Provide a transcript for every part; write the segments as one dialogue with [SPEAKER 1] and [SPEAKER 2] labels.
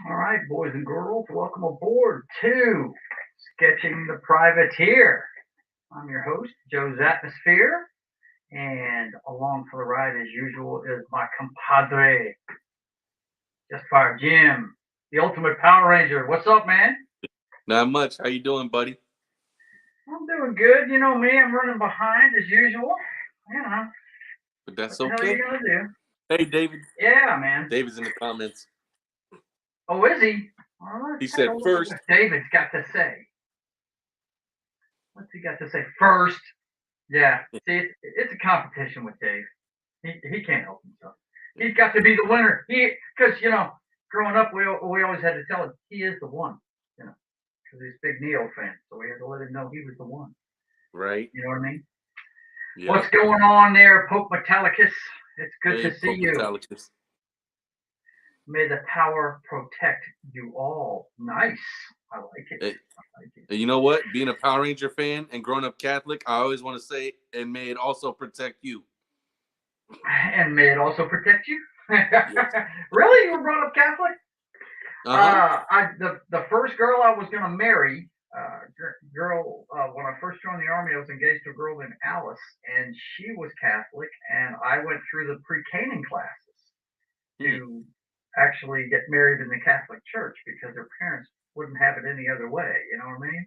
[SPEAKER 1] All right, boys and girls, welcome aboard to Sketching the Privateer. I'm your host, JoesAtmosfere, and along for the ride, as usual, is my compadre, Justifier Jim, the ultimate Power Ranger. What's up, man?
[SPEAKER 2] Not much. How you doing, buddy?
[SPEAKER 1] I'm doing good. You know me, I'm running behind as usual. You know.
[SPEAKER 2] But that's
[SPEAKER 1] what the
[SPEAKER 2] okay.
[SPEAKER 1] hell are you gonna do?
[SPEAKER 2] Hey, David.
[SPEAKER 1] Yeah, man.
[SPEAKER 2] David's in the comments.
[SPEAKER 1] Oh, is he? All right,
[SPEAKER 2] he said first.
[SPEAKER 1] What David's got to say. What's he got to say first? Yeah. See, it's a competition with Dave. He can't help himself. He's got to be the winner. Because growing up, we always had to tell him he is the one. Because he's a big Neo fan, so we had to let him know he was the one.
[SPEAKER 2] Right.
[SPEAKER 1] You know what I mean?
[SPEAKER 2] Yeah.
[SPEAKER 1] What's going on there, Pope Metallicus? It's good to see
[SPEAKER 2] Pope
[SPEAKER 1] you.
[SPEAKER 2] Metallicus.
[SPEAKER 1] May the power protect you all. Nice. I like it.
[SPEAKER 2] Hey, I like it. You know what? Being a Power Ranger fan and growing up Catholic, I always want to say, and may it also protect you.
[SPEAKER 1] And may it also protect you?
[SPEAKER 2] Yes.
[SPEAKER 1] Really? You were brought up Catholic?
[SPEAKER 2] Uh-huh.
[SPEAKER 1] The first girl I was going to marry, when I first joined the Army, I was engaged to a girl named Alice, and she was Catholic, and I went through the pre-caning classes to actually get married in the Catholic Church because her parents wouldn't have it any other way. You know what I mean?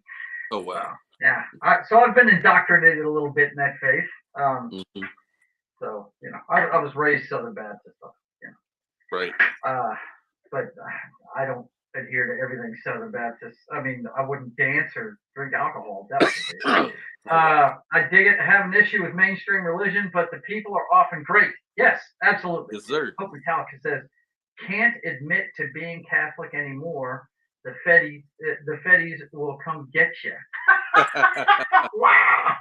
[SPEAKER 2] Oh, wow.
[SPEAKER 1] Yeah. So I've been indoctrinated a little bit in that faith. So, I was raised Southern Baptist.
[SPEAKER 2] Right.
[SPEAKER 1] But I don't adhere to everything Southern Baptist. I mean, I wouldn't dance or drink alcohol, definitely. I dig it. I have an issue with mainstream religion, but the people are often great. Yes, absolutely.
[SPEAKER 2] Yes, sir.
[SPEAKER 1] Pope Metallica says, can't admit to being Catholic anymore. The fetties will come get you. Wow.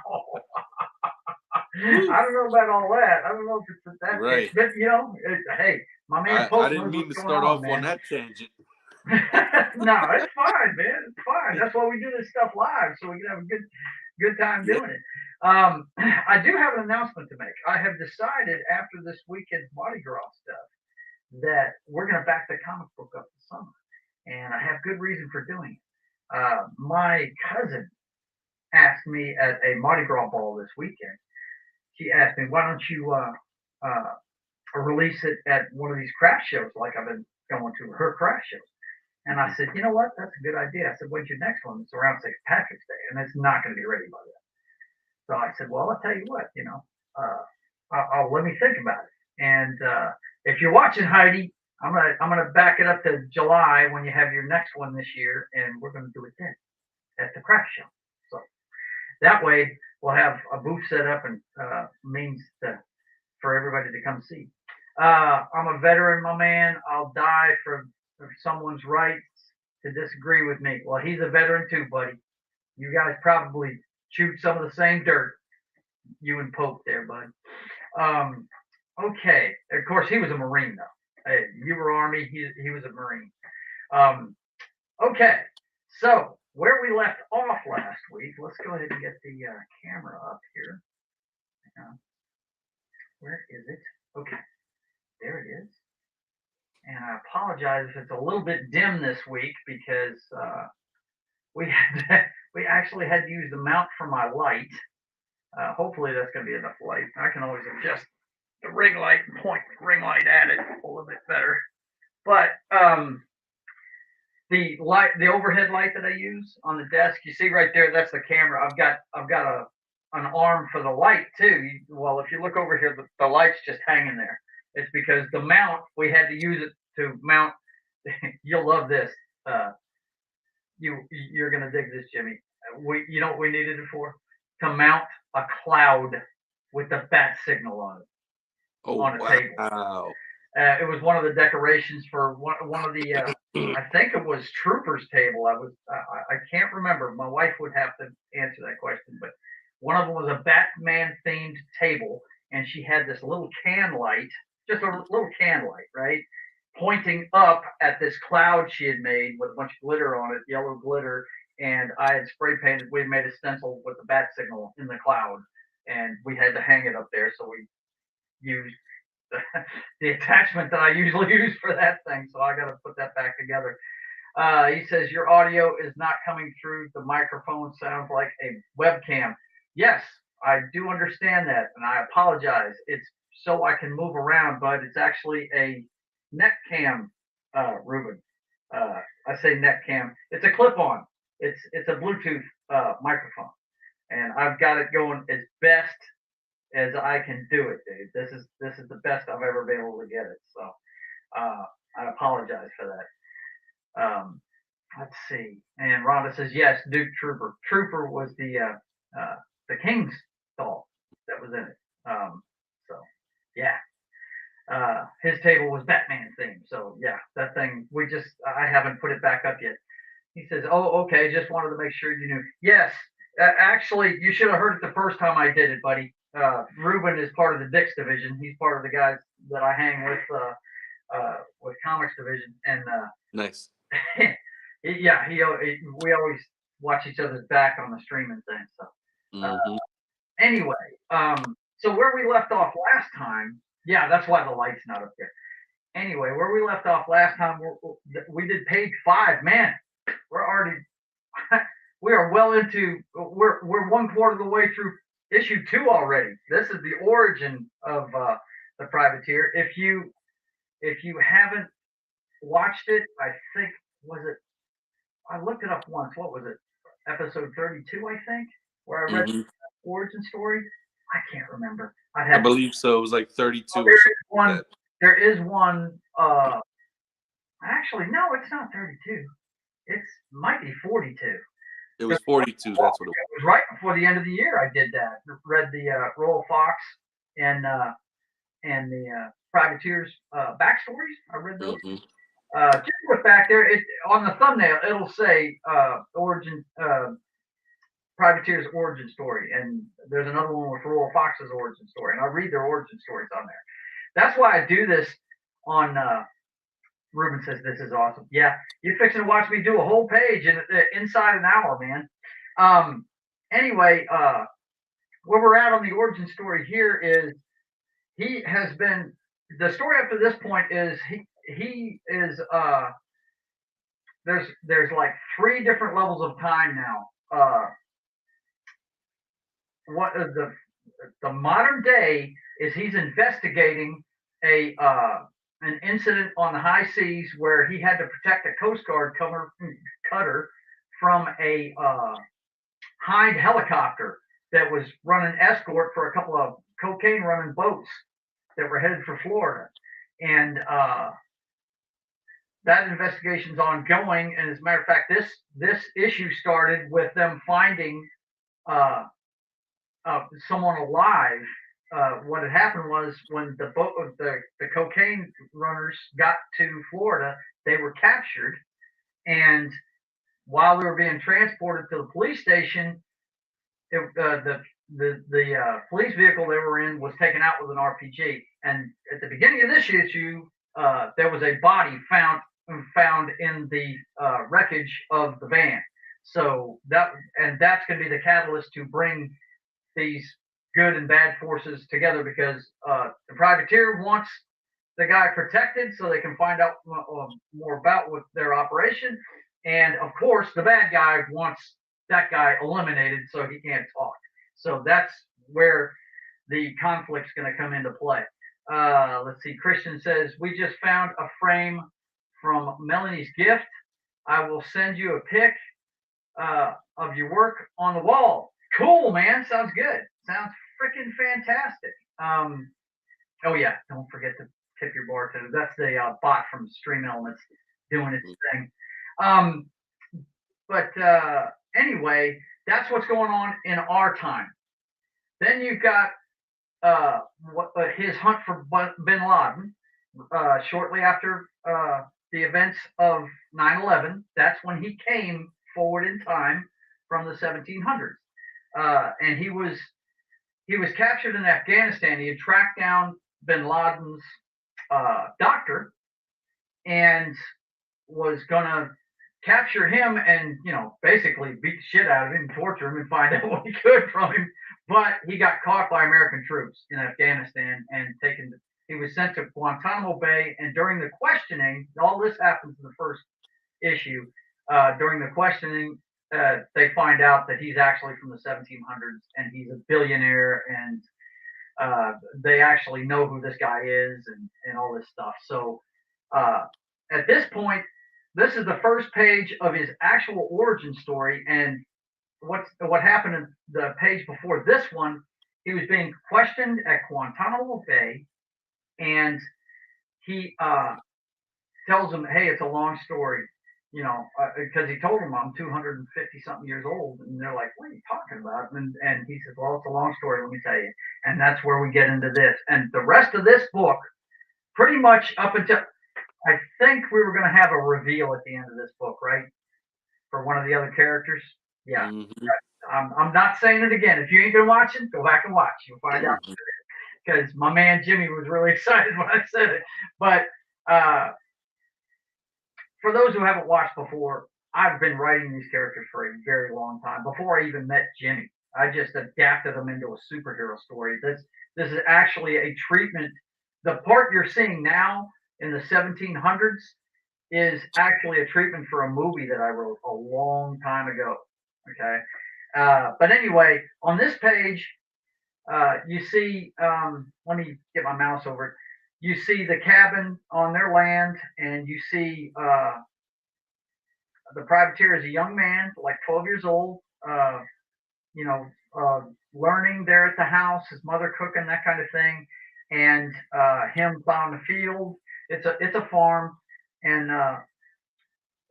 [SPEAKER 1] I don't know about all that. I don't know if it's that,
[SPEAKER 2] right.
[SPEAKER 1] But hey, my man Pope
[SPEAKER 2] I didn't mean to start off on that tangent.
[SPEAKER 1] No, it's fine, man. It's fine. That's why we do this stuff live, so we can have a good time doing it. I do have an announcement to make. I have decided after this weekend's Mardi Gras stuff that we're going to back the comic book up this summer, and I have good reason for doing it. My cousin asked me at a Mardi Gras ball this weekend. She asked me, "Why don't you release it at one of these craft shows like I've been going to her craft shows?" And I said, "You know what? That's a good idea." I said, "When's your next one?" It's around St. Patrick's Day, and it's not going to be ready by then. So I said, "Well, I'll tell you what, I'll let me think about it. And if you're watching, Heidi, I'm gonna back it up to July when you have your next one this year, and we're gonna do it then at the craft show. So that way we'll have a booth set up and means for everybody to come see. I'm a veteran, my man. I'll die for someone's rights to disagree with me. Well, he's a veteran too, buddy. You guys probably chewed some of the same dirt. You and Pope there, bud. Okay. Of course, he was a Marine, though. Hey, you were Army. He was a Marine. Okay. So where we left off last week, let's go ahead and get the camera up here. Where is it? Okay. There it is. And I apologize if it's a little bit dim this week because we actually had to use the mount for my light. Hopefully that's going to be enough light. I can always adjust the ring light and point the ring light at it a little bit better. But the overhead light that I use on the desk, you see right there, that's the camera. I've got an arm for the light too. Well, if you look over here, the light's just hanging there. It's because the mount, we had to use it to mount. You'll love this. You're gonna dig this, Jimmy. You know what we needed it for? To mount a cloud with the bat signal on it. On a table.
[SPEAKER 2] Wow.
[SPEAKER 1] It was one of the decorations for one of the. I think it was Trooper's table. I can't remember. My wife would have to answer that question, but one of them was a Batman themed table, and she had this little can light. Just a little can light, right? Pointing up at this cloud she had made with a bunch of glitter on it, yellow glitter, and I had spray painted. We made a stencil with the bat signal in the cloud, and we had to hang it up there. So we used the attachment that I usually use for that thing. So I got to put that back together. He says your audio is not coming through the microphone. Sounds like a webcam. Yes, I do understand that, and I apologize. It's so I can move around, but it's actually a neck cam, Ruben. I say neck cam. It's a clip-on. It's a Bluetooth microphone, and I've got it going as best as I can do it, dude. This is the best I've ever been able to get it. So I apologize for that. Let's see. And Rhonda says yes, Duke Trooper. Trooper was the King's doll that was in it. So yeah. His table was Batman themed. So yeah, that thing I haven't put it back up yet. He says, "Oh, okay. Just wanted to make sure you knew." Yes, actually, you should have heard it the first time I did it, buddy. Ruben is part of the Dix division. He's part of the guys that I hang with Comics division, and
[SPEAKER 2] nice.
[SPEAKER 1] Yeah, we always watch each other's back on the streaming thing. So anyway, so where we left off last time, yeah, that's why the light's not up there. Anyway, where we left off last time, we did page 5. Man, we're already we are well into we're 1/4 of the way through issue 2 already. This is the origin of the Privateer. If you haven't watched it, I think I looked it up once. What was it? Episode 32, I think, where I read the origin story. I can't remember.
[SPEAKER 2] I believe so. It was like 32 or something.
[SPEAKER 1] There is one Actually, no, it's not 32. It's might be 42.
[SPEAKER 2] It was 42. That's what it
[SPEAKER 1] It was right before the end of the year. I did that. Read the Royal Fox and the Privateers backstories. I read those.
[SPEAKER 2] was. Mm-hmm.
[SPEAKER 1] Just look back there. It on the thumbnail. It'll say origin Privateer's origin story, and there's another one with Royal Fox's origin story, and I read their origin stories on there. That's why I do this on. Ruben says this is awesome. Yeah, you're fixing to watch me do a whole page in inside an hour, man. Anyway, where we're at on the origin story here is he has been. The story up to this point is he is there's like 3 different levels of time now. What the modern day is he's investigating a an incident on the high seas where he had to protect a Coast Guard cutter from a Hind helicopter that was running escort for a couple of cocaine running boats that were headed for Florida. And that investigation's ongoing. And as a matter of fact, this issue started with them finding someone alive. What had happened was when the boat of the cocaine runners got to Florida, they were captured, and while they were being transported to the police station, the police vehicle they were in was taken out with an RPG. And at the beginning of this issue, there was a body found in the wreckage of the van. So that's going to be the catalyst to bring these good and bad forces together, because the privateer wants the guy protected so they can find out more about what their operation, and of course the bad guy wants that guy eliminated so he can't talk. So that's where the conflict's going to come into play. Let's see. Christian says, we just found a frame from Melanie's gift. I will send you a pic of your work on the wall. Cool, man. Sounds good. Sounds freaking fantastic. Oh yeah, don't forget to tip your bartender. That's the bot from Stream Elements doing its thing. But anyway, that's what's going on in our time. Then you've got his hunt for Bin Laden shortly after the events of 9/11. That's when he came forward in time from the 1700s, and he was captured in Afghanistan. He had tracked down Bin Laden's doctor and was gonna capture him and basically beat the shit out of him, torture him, and find out what he could from him. But he got caught by American troops in Afghanistan and taken. He was sent to Guantanamo Bay, and during the questioning, all this happens in the first issue. During the questioning, they find out that he's actually from the 1700s and he's a billionaire, and they actually know who this guy is and all this stuff. So at this point, this is the first page of his actual origin story. And what happened in the page before this one, he was being questioned at Guantanamo Bay, and he tells them, hey, it's a long story, because he told them I'm 250 something years old, and they're like, what are you talking about? And he says, well, it's a long story, let me tell you. And that's where we get into this. And the rest of this book, pretty much up until, I think we were going to have a reveal at the end of this book, right? For one of the other characters. Yeah. Mm-hmm. I'm not saying it again. If you ain't been watching, go back and watch. You'll find out. Because my man Jimmy was really excited when I said it. But for those who haven't watched before, I've been writing these characters for a very long time. Before I even met Jimmy, I just adapted them into a superhero story. This is actually a treatment. The part you're seeing now in the 1700s is actually a treatment for a movie that I wrote a long time ago. Okay. But anyway, on this page, you see, let me get my mouse over it. You see the cabin on their land, and you see the privateer is a young man, like 12 years old, learning there at the house, his mother cooking, that kind of thing, and him plowing the field. It's a farm, And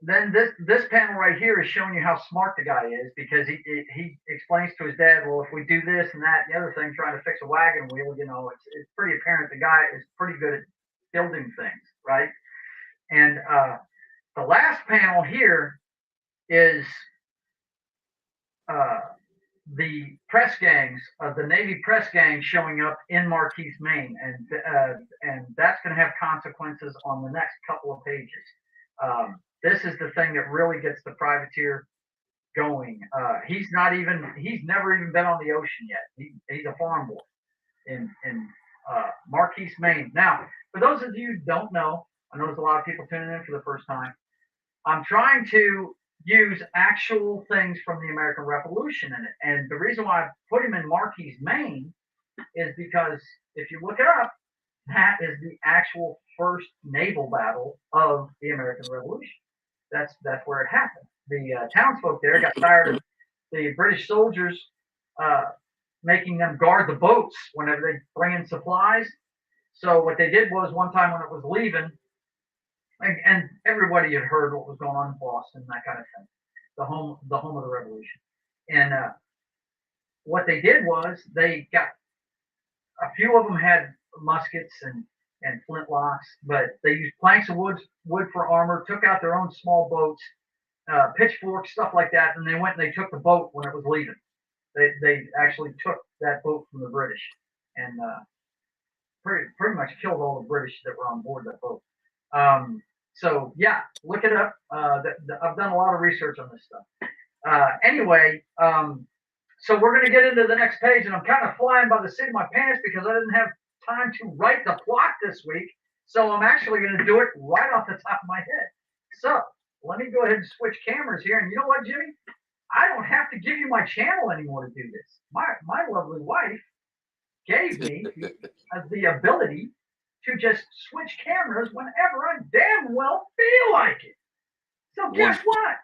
[SPEAKER 1] then this panel right here is showing you how smart the guy is, because he explains to his dad, well, if we do this and that and the other thing, trying to fix a wagon wheel, you know, it's pretty apparent the guy is pretty good at building things, right? And the last panel here is the press gangs of the Navy press gang showing up in Marquise, Maine, and that's going to have consequences on the next couple of pages. This is the thing that really gets the privateer going. He's never even been on the ocean yet. He's a farm boy in Marquise, Maine. Now, for those of you who don't know, I know there's a lot of people tuning in for the first time. I'm trying to use actual things from the American Revolution in it. And the reason why I put him in Marquise, Maine is because if you look it up, that is the actual first naval battle of the American Revolution. That's where it happened. The townsfolk there got tired of the British soldiers making them guard the boats whenever they bring in supplies. So what they did was, one time when it was leaving, and everybody had heard what was going on in Boston, that kind of thing, the home of the Revolution. And what they did was, they got a few of them had muskets and flintlocks, but they used planks of wood for armor, took out their own small boats, pitchforks, stuff like that, and they went and they took the boat when it was leaving. They actually took that boat from the British, and pretty much killed all the British that were on board that boat. So yeah, look it up. I've done a lot of research on this stuff. Anyway, so we're going to get into the next page, and I'm kind of flying by the seat of my pants because I didn't have time to write the plot this week. So I'm actually going to do it right off the top of my head. So let me go ahead and switch cameras here. And you know what, Jimmy? I don't have to give you my channel anymore to do this. My lovely wife gave me the ability to just switch cameras whenever I damn well feel like it. So guess what?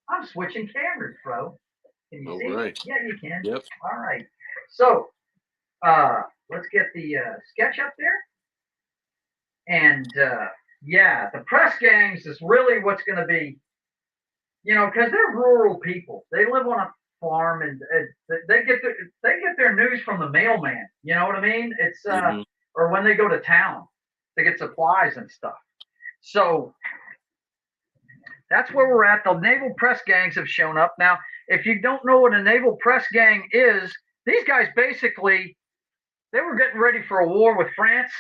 [SPEAKER 1] I'm switching cameras, bro. Can you see?
[SPEAKER 2] Right.
[SPEAKER 1] Yeah, you can.
[SPEAKER 2] Yep.
[SPEAKER 1] All right. So let's get the sketch up there. And yeah, the press gangs is really what's going to be, you know, because they're rural people. They live on a farm, and they get their news from the mailman. You know what I mean? It's or when they go to town to get supplies and stuff. So that's where we're at. The naval press gangs have shown up. Now, if you don't know what a naval press gang is, these guys basically, they were getting ready for a war with France,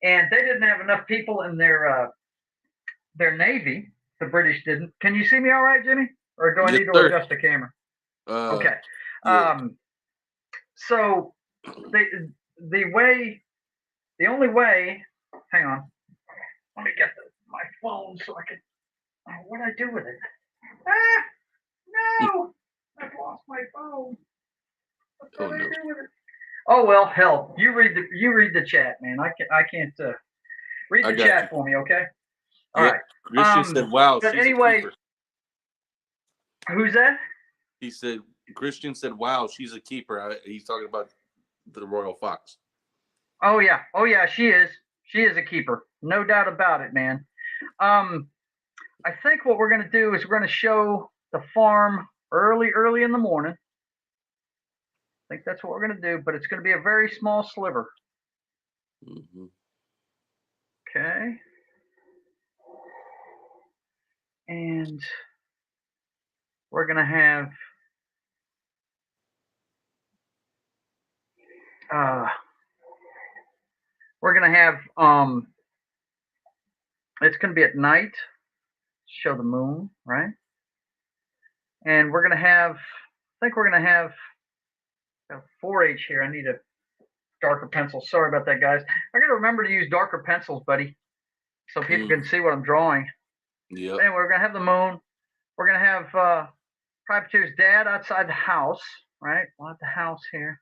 [SPEAKER 1] and they didn't have enough people in their navy. The British didn't. Can you see me all right, Jimmy? Or do I need to adjust the camera? Okay. Yeah. So the only way, hang on, let me get my phone so I can, what did I do with it? No, I've lost my phone. What did I do with it? Oh well, hell, you read the chat, man. I can't read the chat for me, okay? All right.
[SPEAKER 2] Christian said, "Wow."
[SPEAKER 1] But anyway, who's that?
[SPEAKER 2] He said, Christian said, "Wow, she's a keeper." He's talking about the Royal Fox.
[SPEAKER 1] Oh yeah, she is. She is a keeper, no doubt about it, man. I think what we're going to do is we're going to show the farm early in the morning. I think that's what we're going to do, but it's going to be a very small sliver.
[SPEAKER 2] Mm-hmm.
[SPEAKER 1] Okay. And we're going to have it's going to be at night. Show the moon, right? And we're going to have, I think we're going to have 4H here. I need a darker pencil. Sorry about that, guys. I got to remember to use darker pencils, buddy, so people can see what I'm drawing.
[SPEAKER 2] Yeah.
[SPEAKER 1] Anyway, we're going to have the moon. We're going to have Privateer's dad outside the house, right? We'll have the house here.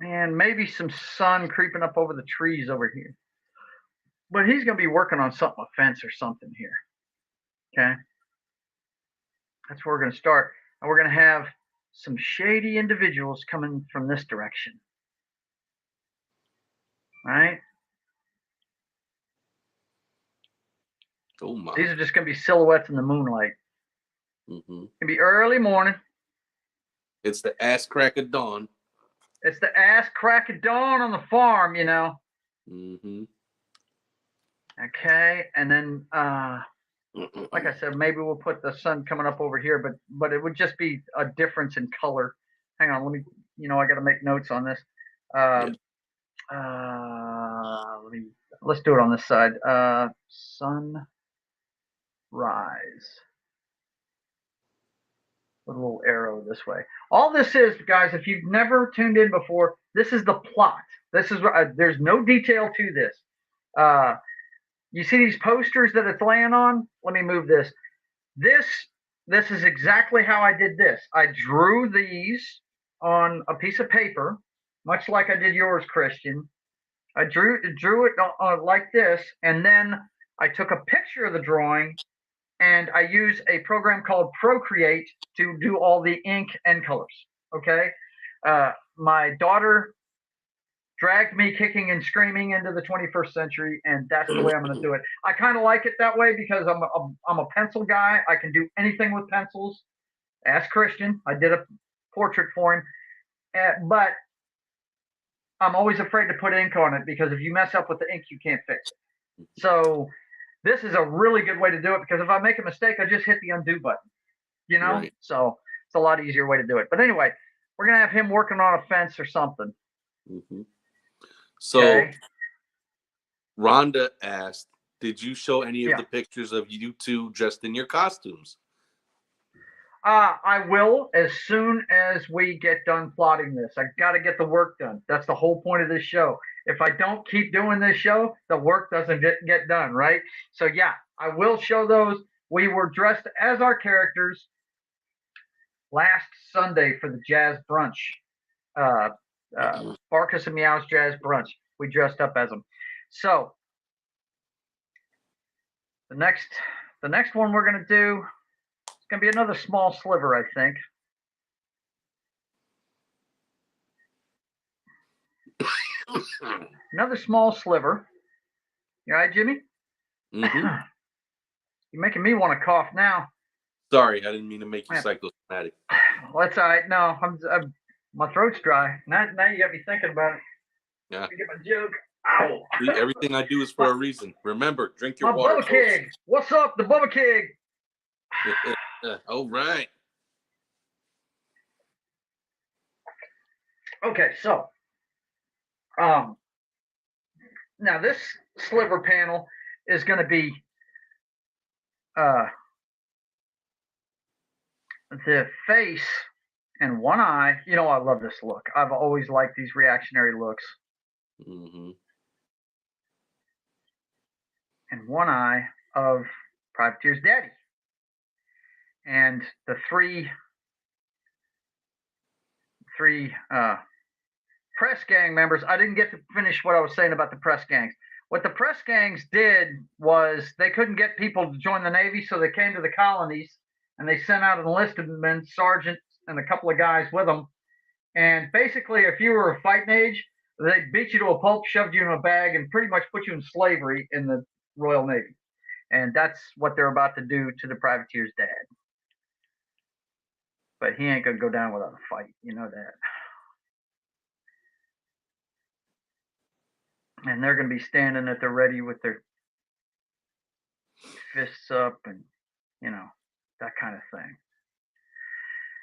[SPEAKER 1] And maybe some sun creeping up over the trees over here. But he's going to be working on something, a fence or something here. Okay? That's where we're going to start. And we're going to have some shady individuals coming from this direction. right?
[SPEAKER 2] Oh my.
[SPEAKER 1] These are just going to be silhouettes in the moonlight.
[SPEAKER 2] Mm-hmm.
[SPEAKER 1] It's going to be early morning.
[SPEAKER 2] It's the ass crack of dawn.
[SPEAKER 1] It's the ass crack of dawn on the farm, you know.
[SPEAKER 2] Mm-hmm.
[SPEAKER 1] Okay, and then like I said, maybe we'll put the sun coming up over here, but it would just be a difference in color. Hang on, let me. I got to make notes on this.
[SPEAKER 2] Yeah.
[SPEAKER 1] Let's do it on this side. Sunrise. With a little arrow this way. All this is, guys, if you've never tuned in before, this is the plot. This is there's no detail to this. You see these posters that it's laying on? Let me move this. This is exactly how I did this. I drew these on a piece of paper, much like I did yours, Christian. I drew it like this, and then I took a picture of the drawing, and I use a program called Procreate to do all the ink and colors. Okay, my daughter dragged me kicking and screaming into the 21st century, and that's the way I'm going to do it. I kind of like it that way because I'm a pencil guy. I can do anything with pencils. Ask Christian. I did a portrait for him, but I'm always afraid to put ink on it because if you mess up with the ink, you can't fix it. So this is a really good way to do it because if I make a mistake, I just hit the undo button. Right. So it's a lot easier way to do it. But anyway, we're gonna have him working on a fence or something.
[SPEAKER 2] Mm-hmm. So okay. Rhonda asked, did you show any of the pictures of you two dressed in your costumes?
[SPEAKER 1] I will as soon as we get done plotting this. I got to get the work done. That's the whole point of this show. If I don't keep doing this show, the work doesn't get done, right? So yeah, I will show those. We were dressed as our characters last Sunday for the jazz brunch. Barkus and Meow's jazz brunch. We dressed up as them. So the next one we're gonna do, it's gonna be another small sliver, I think. Another small sliver. You all right, Jimmy?
[SPEAKER 2] Mm-hmm.
[SPEAKER 1] You're making me want to cough now.
[SPEAKER 2] Sorry, I didn't mean to make you psychosomatic.
[SPEAKER 1] Well, that's all right. No, I'm my throat's dry. Now you got me thinking about it.
[SPEAKER 2] Yeah.
[SPEAKER 1] Let me get my joke. Ow.
[SPEAKER 2] See, everything I do is for a reason. Remember, drink your water.
[SPEAKER 1] Bubba Keg. What's up, the Bubba Keg?
[SPEAKER 2] All right.
[SPEAKER 1] Okay, so now this sliver panel is going to be the face and one eye. You know, I love this look. I've always liked these reactionary looks.
[SPEAKER 2] Mm-hmm.
[SPEAKER 1] And one eye of Privateer's daddy. And the three press gang members. I didn't get to finish what I was saying about the press gangs. What the press gangs did was they couldn't get people to join the Navy, so they came to the colonies and they sent out enlisted men, sergeants, and a couple of guys with them. And basically, if you were of fighting age, they beat you to a pulp, shoved you in a bag, and pretty much put you in slavery in the Royal Navy. And that's what they're about to do to the privateer's dad. But he ain't gonna go down without a fight, you know that. And they're gonna be standing at the ready with their fists up and, you know, that kind of thing.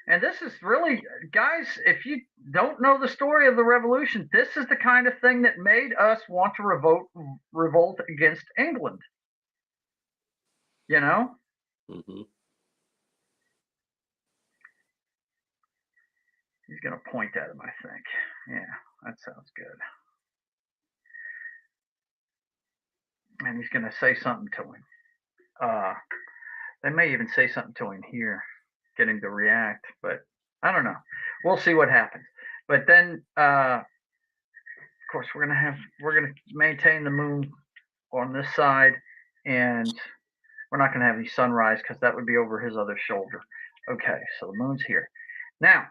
[SPEAKER 1] And this is really, guys, if you don't know the story of the revolution, this is the kind of thing that made us want to revolt against England. You know?
[SPEAKER 2] Mm-hmm.
[SPEAKER 1] He's going to point at him, I think. Yeah, that sounds good. And he's going to say something to him. They may even say something to him here, getting to react, but I don't know. We'll see what happens. But then, of course, we're gonna maintain the moon on this side, and we're not gonna have any sunrise because that would be over his other shoulder. Okay, so the moon's here. Now,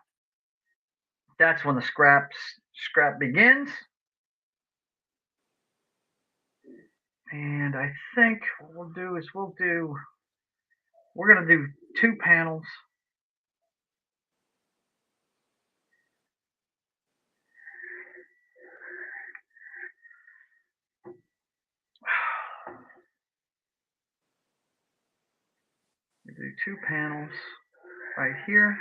[SPEAKER 1] that's when the scrap begins. And I think what we'll do is we're going to do 2 panels. We do 2 panels right here.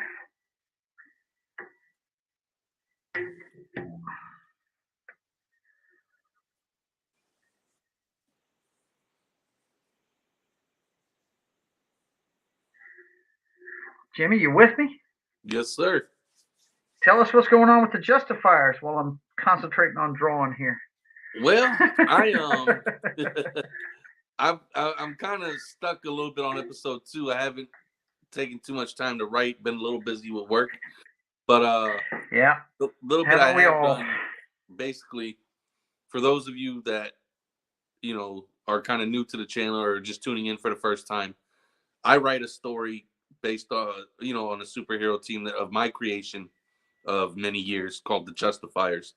[SPEAKER 1] Jimmy, you with me?
[SPEAKER 2] Yes, sir.
[SPEAKER 1] Tell us what's going on with the Justifiers while I'm concentrating on drawing here.
[SPEAKER 2] Well, I'm kind of stuck a little bit on episode 2. I haven't taken too much time to write. Been a little busy with work, but
[SPEAKER 1] yeah,
[SPEAKER 2] the little bit I have done, basically, for those of you that are kind of new to the channel or just tuning in for the first time, I write a story based on on a superhero team of my creation of many years called the Justifiers.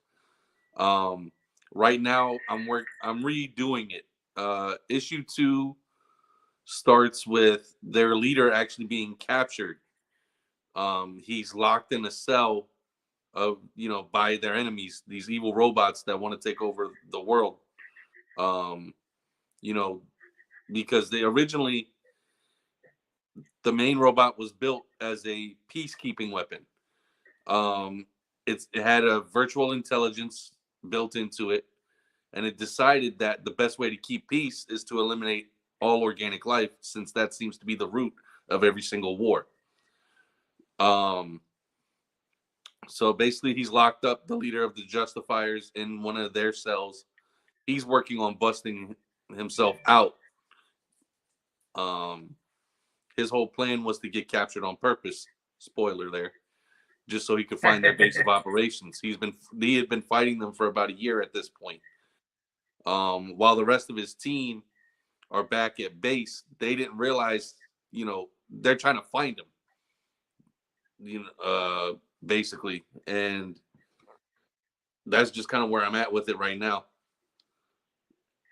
[SPEAKER 2] Right now I'm redoing it. Issue 2 starts with their leader actually being captured. He's locked in a cell of by their enemies, these evil robots that want to take over the world. You know, because they originally, the main robot was built as a peacekeeping weapon. It had a virtual intelligence built into it, and it decided that the best way to keep peace is to eliminate all organic life, since that seems to be the root of every single war. So basically, he's locked up, the leader of the Justifiers, in one of their cells. He's working on busting himself out. His whole plan was to get captured on purpose. Spoiler there. Just so he could find their base of operations. He had been fighting them for about a year at this point. While the rest of his team are back at base, they didn't realize, they're trying to find him. Basically, and that's just kind of where I'm at with it right now.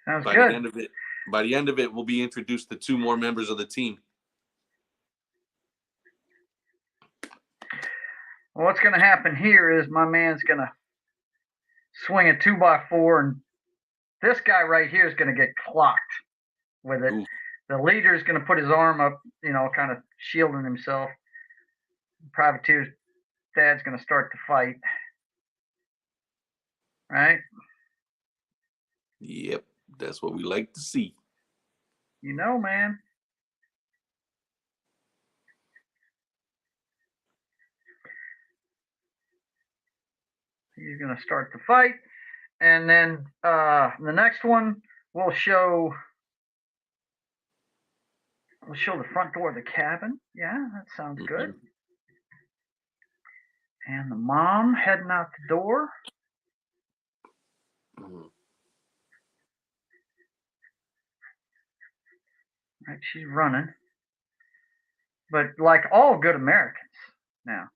[SPEAKER 1] Sounds good.
[SPEAKER 2] By the end of it, we'll be introduced to 2 more members of the team.
[SPEAKER 1] Well, what's going to happen here is my man's going to swing a 2x4, and this guy right here is going to get clocked with it. Ooh. The leader is going to put his arm up, kind of shielding himself. Privateer's dad's going to start the fight. Right?
[SPEAKER 2] Yep, that's what we like to see.
[SPEAKER 1] Man. He's going to start the fight. And then the next one, we'll show the front door of the cabin. Yeah, that sounds good. And the mom heading out the door. Right, she's running. But like all good Americans, now,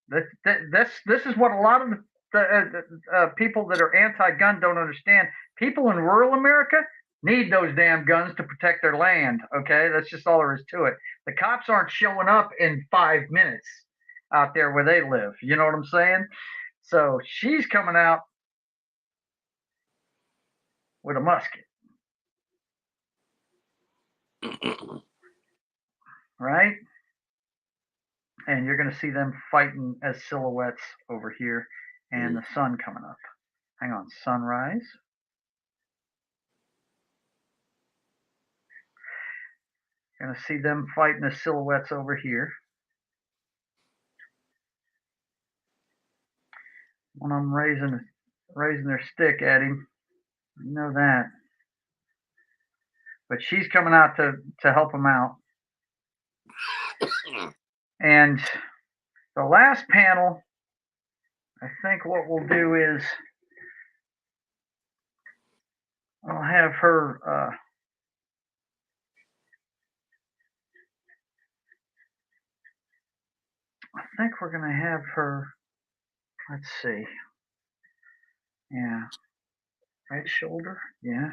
[SPEAKER 1] this is what a lot of the people that are anti-gun don't understand. People in rural America need those damn guns to protect their land. Okay, that's just all there is to it. The cops aren't showing up in 5 minutes out there where they live. You know what I'm saying? So she's coming out with a musket. Right? And you're going to see them fighting as silhouettes over here, and the sun coming up. Hang on, sunrise. Going to see them fighting as silhouettes over here. One of them raising their stick at him. You know that. But she's coming out to help him out. And the last panel, I think what we'll do is I'll have her I think we're going to have her, let's see. Yeah. Right shoulder. Yeah.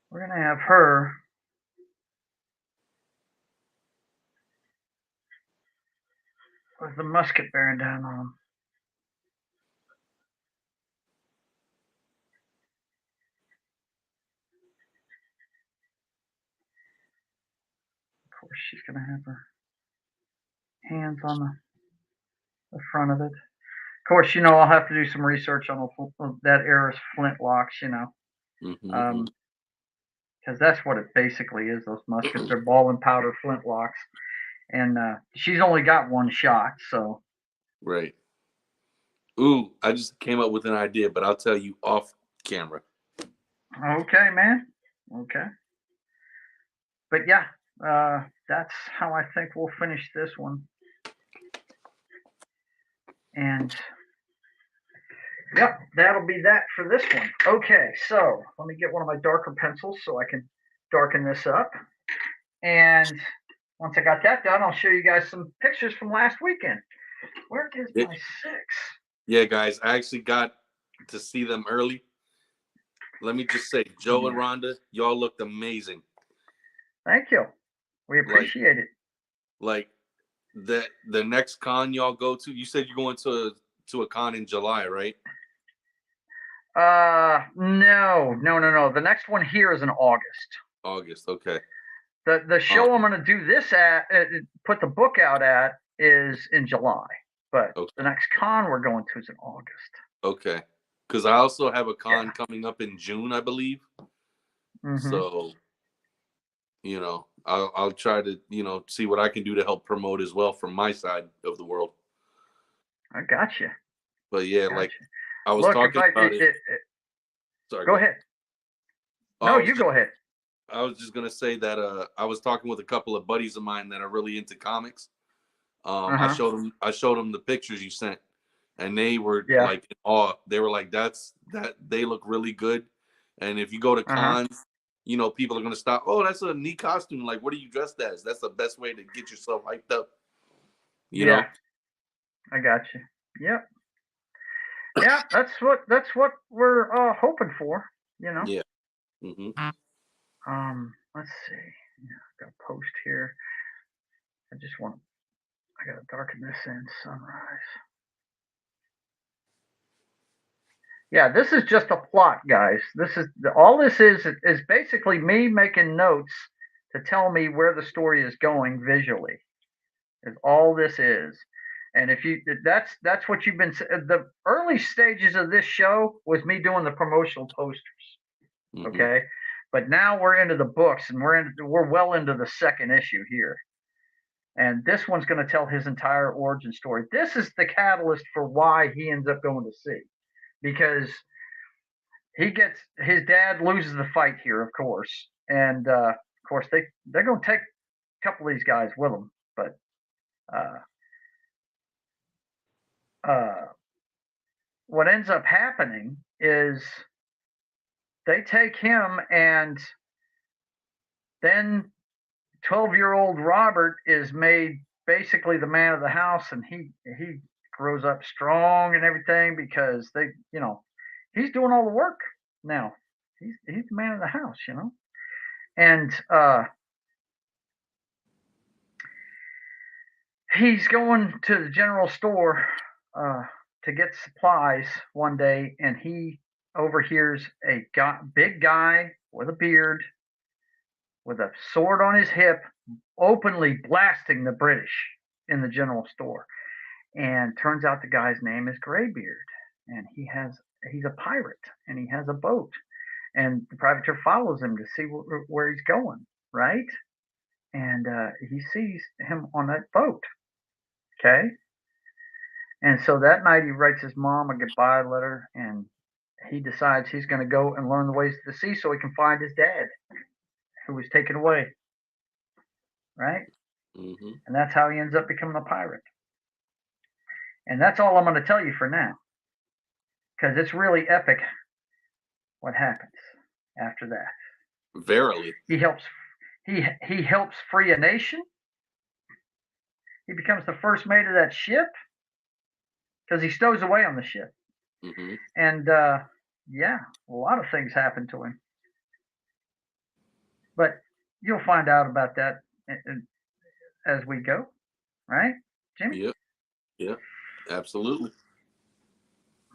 [SPEAKER 1] we're going to have her with the musket bearing down on him. Of course, she's going to have her hands on the front of it. Of course, you know, I'll have to do some research on that era's flintlocks, you know. Because that's what it basically is, those muskets. They're ball and powder flintlocks. And she's only got one shot, so.
[SPEAKER 2] Right. Ooh, I just came up with an idea, but I'll tell you off camera.
[SPEAKER 1] Okay, man. Okay. But yeah, that's how I think we'll finish this one. And yep, that'll be that for this one. Okay, so let me get one of my darker pencils so I can darken this up. And once I got that done, I'll show you guys some pictures from last weekend. Where is my 6?
[SPEAKER 2] Yeah, guys, I actually got to see them early. Let me just say, Joe and Rhonda, y'all looked amazing.
[SPEAKER 1] Thank you. We appreciate it.
[SPEAKER 2] Like the next con y'all go to, you said you're going to a con in July, right?
[SPEAKER 1] No. The next one here is in August.
[SPEAKER 2] August, okay.
[SPEAKER 1] The show I'm going to do this at, put the book out at, is in July. But the next con we're going to is in August.
[SPEAKER 2] Okay. Because I also have a con coming up in June, I believe. So, you know, I'll try to, you know, see what I can do to help promote as well from my side of the world.
[SPEAKER 1] I got you.
[SPEAKER 2] But yeah, like I was talking about it.
[SPEAKER 1] Sorry. Go ahead. No, you go ahead.
[SPEAKER 2] I was just gonna say that I was talking with a couple of buddies of mine that are really into comics. I showed them the pictures you sent, and they were like in awe. They were like, that they look really good. And if you go to cons, you know, people are gonna stop. Oh, that's a neat costume. Like, what are you dressed as? That's the best way to get yourself hyped up. You know?
[SPEAKER 1] I got you. Yep. Yeah, that's what we're hoping for. You know.
[SPEAKER 2] Yeah.
[SPEAKER 1] Let's see. Got a post here. I gotta darken this in. Sunrise. Yeah, this is just a plot, guys. All this is basically me making notes to tell me where the story is going visually. Is all this is. And that's what you've been. The early stages of this show was me doing the promotional posters. Okay, but now we're into the books, and we're well into the second issue here. And this one's going to tell his entire origin story. This is the catalyst for why he ends up going to sea, because his dad loses the fight here, of course, and of course they're going to take a couple of these guys with them, but. What ends up happening is they take him, and then 12-year-old Robert is made basically the man of the house, and he grows up strong and everything because he's doing all the work now. He's the man of the house, you know, and he's going to the general store to get supplies one day, and he overhears a big guy with a beard with a sword on his hip openly blasting the British in the general store. And turns out the guy's name is Graybeard, and he's a pirate, and he has a boat, and the privateer follows him to see where he's going, right? And he sees him on that boat. Okay. And so that night he writes his mom a goodbye letter, and he decides he's going to go and learn the ways of the sea so he can find his dad, who was taken away. Right? And that's how he ends up becoming a pirate. And that's all I'm going to tell you for now, because it's really epic what happens after that.
[SPEAKER 2] Verily.
[SPEAKER 1] He helps free a nation. He becomes the first mate of that ship, because he stows away on the ship. And a lot of things happen to him. But you'll find out about that as we go, right, Jimmy?
[SPEAKER 2] Yep. Yep. Absolutely.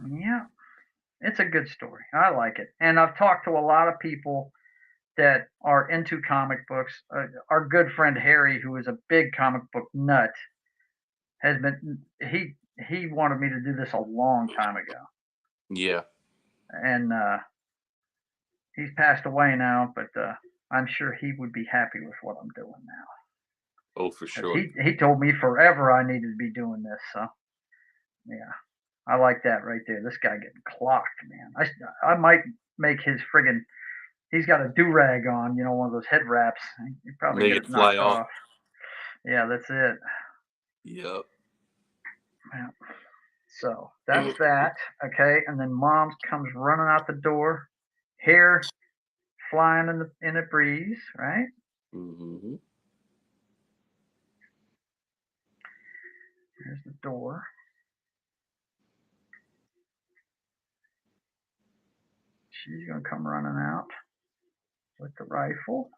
[SPEAKER 1] Yeah, it's a good story. I like it, and I've talked to a lot of people that are into comic books. Our good friend Harry, who is a big comic book nut, has been he wanted me to do this a long time ago.
[SPEAKER 2] Yeah.
[SPEAKER 1] And he's passed away now, but I'm sure he would be happy with what I'm doing now.
[SPEAKER 2] Oh, for sure.
[SPEAKER 1] He told me forever I needed to be doing this. So yeah, I like that right there. This guy getting clocked, man. I might make his friggin' he's got a do-rag on, you know, one of those head wraps. You probably
[SPEAKER 2] Make
[SPEAKER 1] get
[SPEAKER 2] it
[SPEAKER 1] it
[SPEAKER 2] fly
[SPEAKER 1] knocked
[SPEAKER 2] off.
[SPEAKER 1] off. Yeah, that's it.
[SPEAKER 2] Yep.
[SPEAKER 1] Yeah. So that's that. Okay, and then mom comes running out the door, hair flying in the breeze, right?
[SPEAKER 2] Mm-hmm.
[SPEAKER 1] There's the door. She's gonna come running out with the rifle.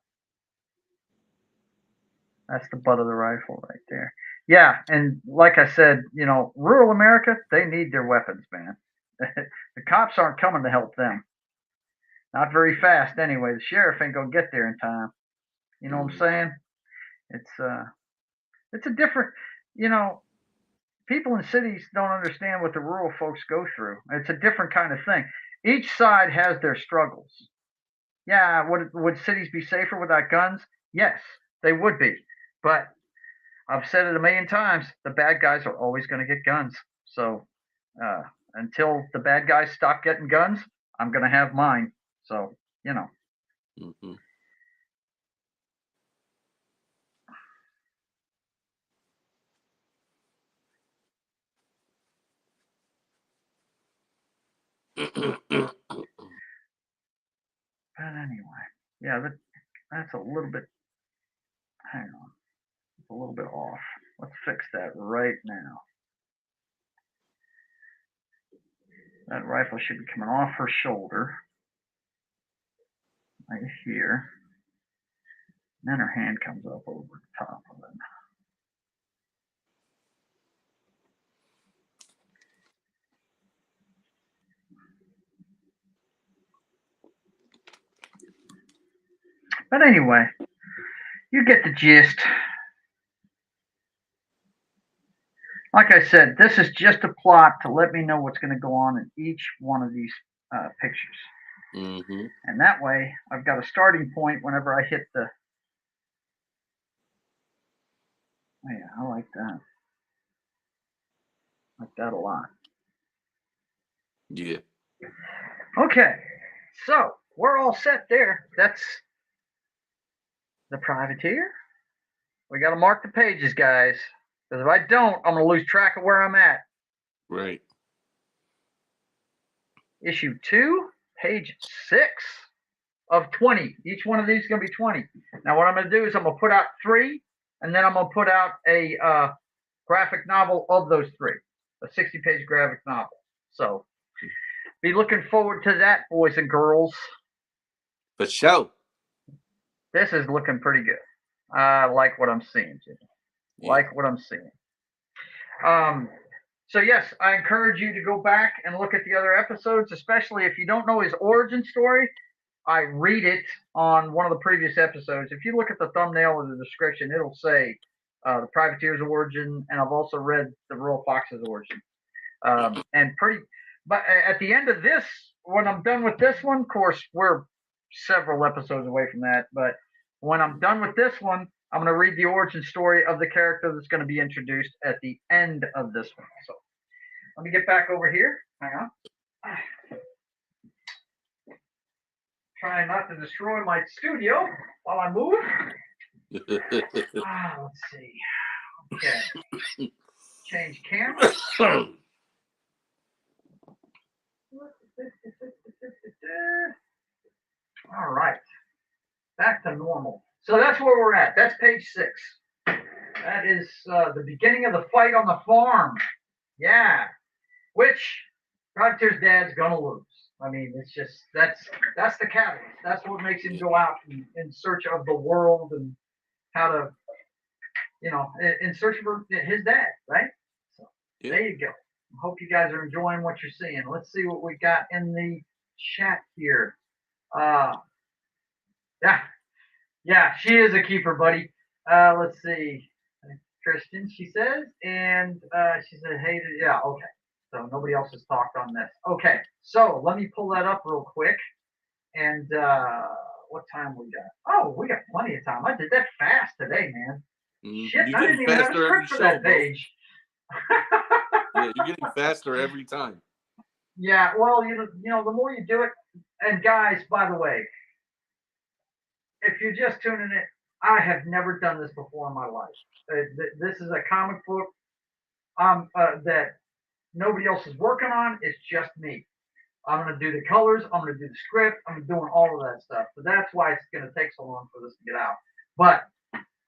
[SPEAKER 1] That's the butt of the rifle right there. Yeah, and like I said, you know, rural America, they need their weapons, man. The cops aren't coming to help them. Not very fast anyway. The sheriff ain't gonna get there in time. You know what I'm saying? It's a different, you know, people in cities don't understand what the rural folks go through. It's a different kind of thing. Each side has their struggles. Yeah, would cities be safer without guns? Yes, they would be. But I've said it a million times, the bad guys are always going to get guns. So uh, until the bad guys stop getting guns, I'm going to have mine. So, you know.
[SPEAKER 2] Mm-hmm.
[SPEAKER 1] But anyway, yeah, that's a little bit, hang on, it's a little bit off. Let's fix that right now. That rifle should be coming off her shoulder, right here. And then her hand comes up over the top of it. But anyway, you get the gist. Like I said, this is just a plot to let me know what's going to go on in each one of these pictures.
[SPEAKER 2] Mm-hmm.
[SPEAKER 1] And that way, I've got a starting point whenever I hit the... Oh, yeah, I like that. I like that a lot.
[SPEAKER 2] Yeah.
[SPEAKER 1] Okay, so we're all set there. That's the privateer. We got to mark the pages, guys. Because if I don't, I'm going to lose track of where I'm at.
[SPEAKER 2] Right.
[SPEAKER 1] Issue 2, page 6 of 20. Each one of these is going to be 20. Now, what I'm going to do is I'm going to put out 3, and then I'm going to put out a graphic novel of those 3, a 60-page graphic novel. So, be looking forward to that, boys and girls.
[SPEAKER 2] For sure.
[SPEAKER 1] This is looking pretty good. I like what I'm seeing, Jimmy. Yeah. Like what I'm seeing. So yes, I encourage you to go back and look at the other episodes, especially if you don't know his origin story. I read it on one of the previous episodes. If you look at the thumbnail or the description, it'll say the Privateer's origin, and I've also read the Royal Fox's origin. But at the end of this, when I'm done with this one, of course, we're several episodes away from that, but when I'm done with this one, I'm going to read the origin story of the character that's going to be introduced at the end of this one. So let me get back over here. Hang on. Trying not to destroy my studio while I move. Let's see. Okay. Change camera. All right. Back to normal. So that's where we're at. That's page 6. That is the beginning of the fight on the farm. Yeah. Which Privateer's dad's going to lose. I mean, it's just that's the catalyst. That's what makes him go out in search of the world and how to, in search for his dad, right? So
[SPEAKER 2] Yeah.
[SPEAKER 1] there you go. I hope you guys are enjoying what you're seeing. Let's see what we got in the chat here. Yeah, yeah, she is a keeper, buddy. Let's see. Christian, she says, and she said, hey, yeah, okay. So nobody else has talked on this. Okay, so let me pull that up real quick. And what time we got? Oh, we got plenty of time. I did that fast today, man. Shit,
[SPEAKER 2] You're
[SPEAKER 1] I
[SPEAKER 2] getting
[SPEAKER 1] didn't even have a
[SPEAKER 2] faster every
[SPEAKER 1] script for
[SPEAKER 2] show,
[SPEAKER 1] that
[SPEAKER 2] bro.
[SPEAKER 1] page.
[SPEAKER 2] Yeah, you're getting faster every time.
[SPEAKER 1] Yeah, well, the more you do it, and guys, by the way, if you're just tuning in, I have never done this before in my life. This is a comic book that nobody else is working on. It's just me. I'm going to do the colors. I'm going to do the script. I'm doing all of that stuff. So that's why it's going to take so long for this to get out. But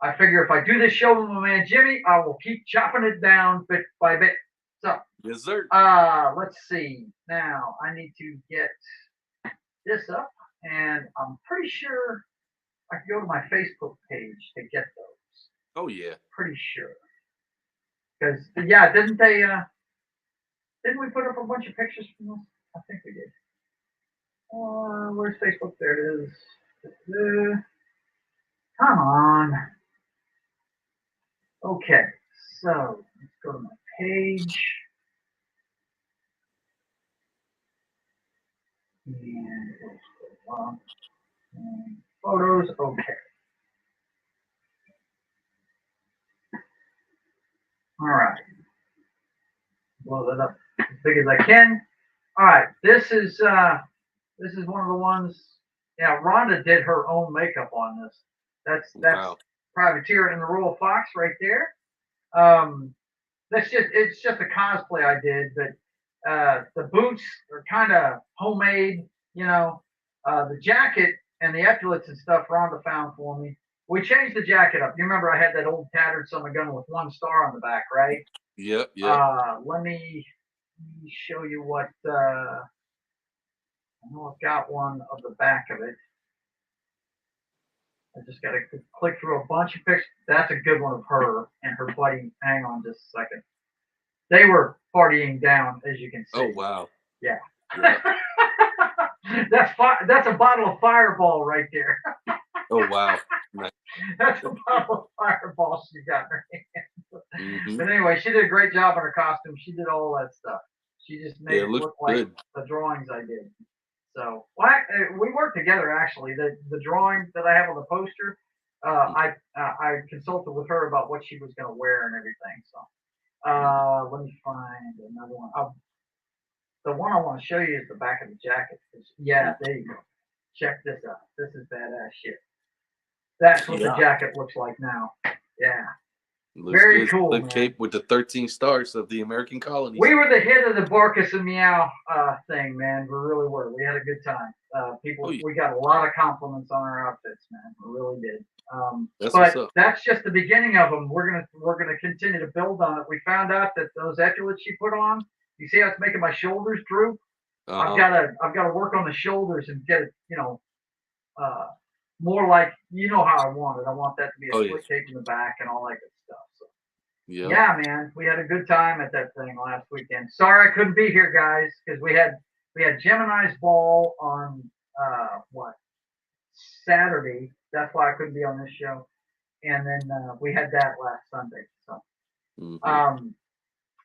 [SPEAKER 1] I figure if I do this show with my man Jimmy, I will keep chopping it down bit by bit. So,
[SPEAKER 2] yes, sir.
[SPEAKER 1] Let's see. Now I need to get this up, and I'm pretty sure I can go to my Facebook page to get those.
[SPEAKER 2] Oh yeah.
[SPEAKER 1] Pretty sure. Because yeah, didn't they? Didn't we put up a bunch of pictures from this? I think we did. Where's Facebook? There it is. Come on. Okay, so let's go to my page. And photos. Okay. All right. Blow that up as big as I can. All right. This is one of the ones. Yeah, Rhonda did her own makeup on this. That's
[SPEAKER 2] Wow.
[SPEAKER 1] Privateer and the Royal Fox right there. It's just a cosplay I did, but the boots are kind of homemade. The jacket and the epaulets and stuff Rhonda found for me. We changed the jacket up. You remember I had that old tattered son of a gun with one star on the back, right?
[SPEAKER 2] Yep.
[SPEAKER 1] Let me show you what. I know I've got one of the back of it. I just got to click through a bunch of pictures. That's a good one of her and her buddy. Hang on just a second. They were partying down, as you can see.
[SPEAKER 2] Oh wow.
[SPEAKER 1] Yeah.
[SPEAKER 2] Yeah.
[SPEAKER 1] That's a bottle of Fireball right there.
[SPEAKER 2] Oh wow. Nice.
[SPEAKER 1] That's a bottle of Fireball she got in her hand. But anyway, she did a great job on her costume. She did all that stuff. She just made it look like
[SPEAKER 2] good.
[SPEAKER 1] The drawings I did. So we worked together actually. The drawing that I have on the poster, I consulted with her about what she was going to wear and everything. So let me find another one. The one I want to show you is the back of the jacket. Yeah, there you go. Check this out. This is badass shit. That's what the jacket looks like now. Yeah.
[SPEAKER 2] Looks
[SPEAKER 1] very
[SPEAKER 2] good.
[SPEAKER 1] cool.
[SPEAKER 2] The
[SPEAKER 1] man.
[SPEAKER 2] cape with the 13 stars of the American colonies.
[SPEAKER 1] We were the hit of the Barkus and Meow thing, man. We really were. We had a good time. We got a lot of compliments on our outfits, man. We really did. But that's just the beginning of them. We're gonna continue to build on it. We found out that those epaulets she put on, you see how it's making my shoulders droop? I've gotta work on the shoulders and get it, more like how I want it. I want that to be a split cape in the back and all that good stuff. So yeah, man, we had a good time at that thing last weekend. Sorry I couldn't be here, guys, because we had Gemini's ball on Saturday. That's why I couldn't be on this show. And then we had that last Sunday. So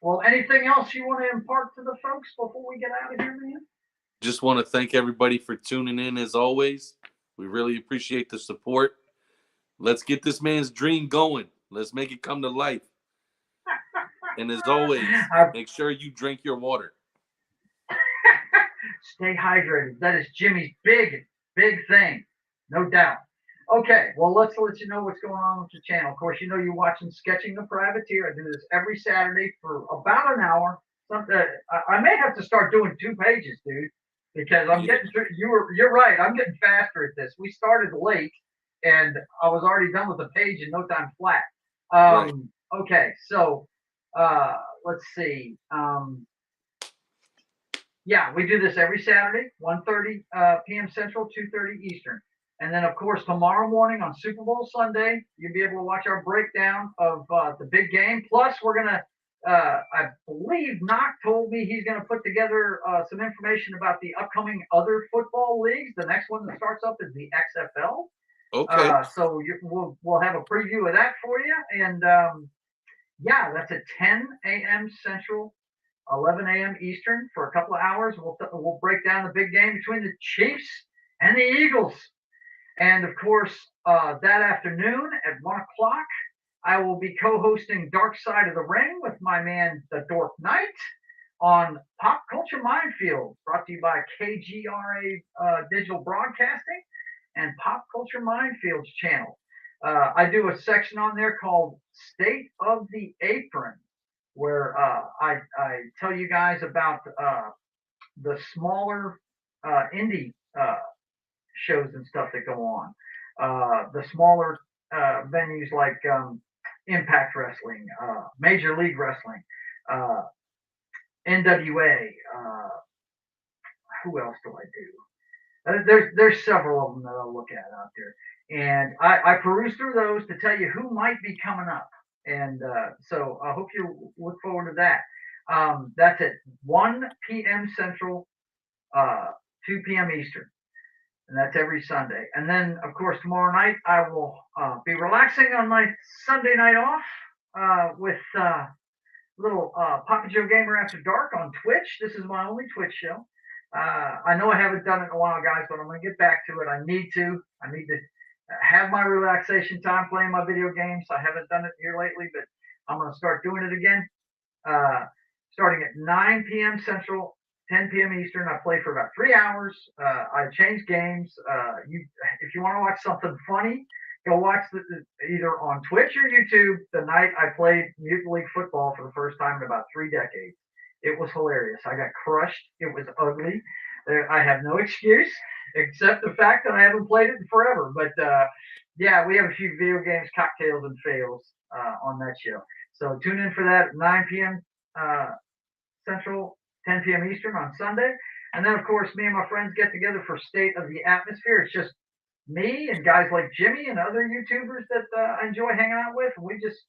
[SPEAKER 1] well, anything else you want to impart to the folks before we get out of here, man?
[SPEAKER 2] Just want to thank everybody for tuning in as always. We really appreciate the support. Let's get this man's dream going. Let's make it come to life. And as always, make sure you drink your water.
[SPEAKER 1] Stay hydrated. That is Jimmy's big thing. No doubt. Okay, well, let's let you know what's going on with the channel. Of course, you're watching Sketching the Privateer. I do this every Saturday for about an hour. I may have to start doing 2 pages, dude, because I'm getting through. You're right. I'm getting faster at this. We started late, and I was already done with the page in no time flat.
[SPEAKER 2] Right.
[SPEAKER 1] Okay, so let's see. Yeah, we do this every Saturday, 1:30 p.m. Central, 2:30 Eastern. And then, of course, tomorrow morning on Super Bowl Sunday, you'll be able to watch our breakdown of the big game. Plus, we're going to, I believe Knock told me he's going to put together some information about the upcoming other football leagues. The next one that starts up is the XFL.
[SPEAKER 2] Okay.
[SPEAKER 1] So we'll have a preview of that for you. And yeah, that's at 10 a.m. Central, 11 a.m. Eastern for a couple of hours. We'll break down the big game between the Chiefs and the Eagles. And of course, that afternoon at 1 o'clock, I will be co-hosting Dark Side of the Ring with my man, the Dork Knight, on Pop Culture Minefield, brought to you by KGRA Digital Broadcasting and Pop Culture Minefield's channel. I do a section on there called State of the Apron, where I tell you guys about the smaller indie shows and stuff that go on. The smaller venues like Impact Wrestling, Major League Wrestling, NWA. Who else do I do? There's several of them that I'll look at out there, and I peruse through those to tell you who might be coming up. And so I hope you look forward to that. That's at 1 p.m. Central, 2 p.m. Eastern. And that's every Sunday. And then, of course, tomorrow night I will be relaxing on my Sunday night off with little Papa Joe Gamer After Dark on Twitch. This is my only Twitch show. I know I haven't done it in a while, guys, but I'm going to get back to it. I need to have my relaxation time playing my video games. I haven't done it here lately, but I'm going to start doing it again. Starting at 9 p.m. Central, 10 p.m. Eastern. I play for about 3 hours. I change games. If you want to watch something funny, go watch either on Twitch or YouTube the night I played Mutant League Football for the first time in about 3 decades. It was hilarious. I got crushed. It was ugly. I have no excuse except the fact that I haven't played it in forever. But yeah, we have a few video games, cocktails, and fails on that show. So tune in for that at 9 p.m. Central, 10 p.m. Eastern on Sunday. And then, of course, me and my friends get together for State of the Atmosphere. It's just me and guys like Jimmy and other YouTubers that I enjoy hanging out with. And we just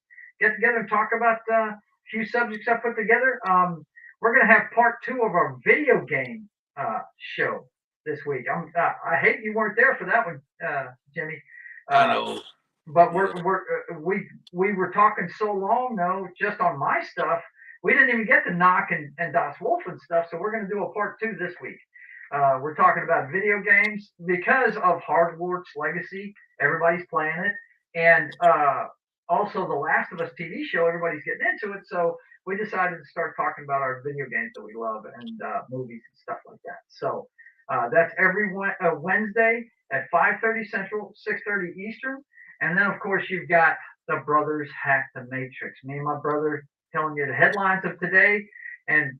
[SPEAKER 1] get together and talk about a few subjects I put together. We're going to have part 2 of our video game show this week. I hate you weren't there for that one, Jimmy.
[SPEAKER 2] I know.
[SPEAKER 1] But we were talking so long, though, just on my stuff. We didn't even get to Knock and Das Wolf and stuff, so we're going to do a part 2 this week. We're talking about video games because of Hogwarts Legacy. Everybody's playing it. And also the Last of Us TV show, everybody's getting into it. So we decided to start talking about our video games that we love and movies and stuff like that. So that's every Wednesday at 5:30 Central, 6:30 Eastern. And then, of course, you've got the Brothers Hack the Matrix. Me and my brother telling you the headlines of today and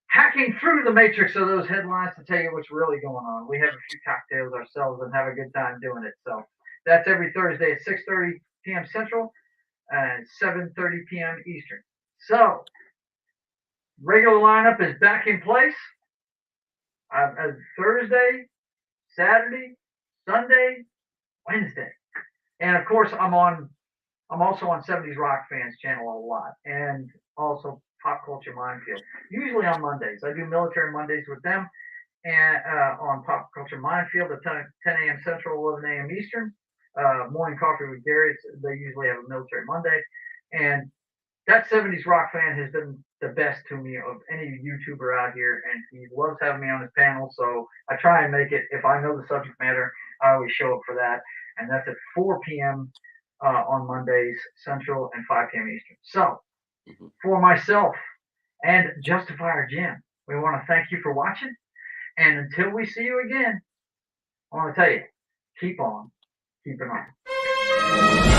[SPEAKER 1] hacking through the matrix of those headlines to tell you what's really going on. We have a few cocktails ourselves and have a good time doing it. So that's every Thursday at 6:30 p.m. Central and 7:30 p.m. Eastern. So regular lineup is back in place. Thursday, Saturday, Sunday, Wednesday. And of course, I'm also on 70s Rock Fans channel a lot, and also Pop Culture Minefield. Usually on Mondays, I do Military Mondays with them, and on Pop Culture Minefield at 10 a.m. Central, 11 a.m. Eastern. Morning Coffee with Gary. They usually have a Military Monday, and that 70s Rock Fan has been the best to me of any YouTuber out here, and he loves having me on his panel. So I try and make it. If I know the subject matter, I always show up for that, and that's at 4 p.m. On Mondays Central and 5 p.m. Eastern. So, for myself and Justifier Jim, we want to thank you for watching. And until we see you again, I want to tell you, keep on keeping on.